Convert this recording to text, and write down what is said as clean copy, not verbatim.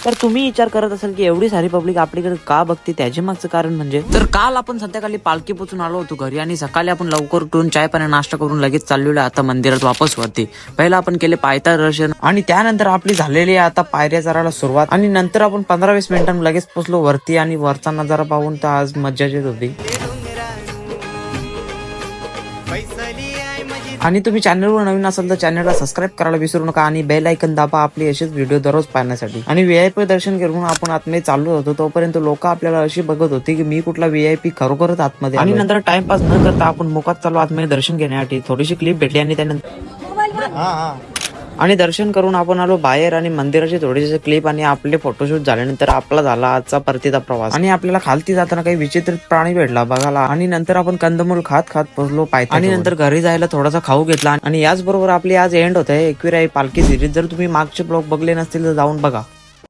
तर तुम्ही विचार करत असाल की एवढी सारी पब्लिक आपल्याकडे का बघते, त्याचे मागचं कारण म्हणजे तर काल आपण संध्याकाळी पालखी पोचून आलो होतो घरी आणि सकाळी आपण लवकर उठून चाय पाणी नाश्ता करून लगेच चाललेलो आता मंदिरात वापस वरती. पहिला आपण केले पायथा दर्शन आणि त्यानंतर आपली झालेली आहे आता पायऱ्या चढायला सुरुवात आणि नंतर आपण 15-20 मिनिटांनी लगेच पोहोचलो वरती आणि वरचा नजारा पाहून तर आज मज्जा येत होती. आणि तुम्ही चॅनलवर नवीन असाल तर चॅनलला सबस्क्राईब करायला विसरू नका आणि बेल आयकन दाबा आपली असेच व्हिडिओ दररोज पाहण्यासाठी. आणि व्हीआयपी दर्शन घेऊन आपण आतमध्ये चाललो होतो तोपर्यंत लोक आपल्याला अशी बघत होती की मी कुठला व्हीआयपी खरोखरच आतमध्ये. आणि नंतर टाइमपास न करता आपण मोकात चालू आतमध्ये दर्शन घेण्यासाठी. थोडीशी क्लिप भेटली आणि त्यानंतर आणि दर्शन करून आपण आलो बाहेर आणि मंदिराचे थोडेसे क्लिप आणि आपले फोटोशूट झाल्यानंतर आपला झाला आजचा परतीचा प्रवास. आणि आपल्याला खालती जाताना काही विचित्र प्राणी भेटला बघायला आणि नंतर आपण कंदमूल खात पोहोचलो पायथ्याजवळ. आणि नंतर घरी जायला थोडासा खाऊ घेतला आणि याचबरोबर आपली आज एंड होत आहे एकविरा पालखी सिरीज. जर तुम्ही मागचे ब्लॉग बघले नसतील तर जाऊन बघा.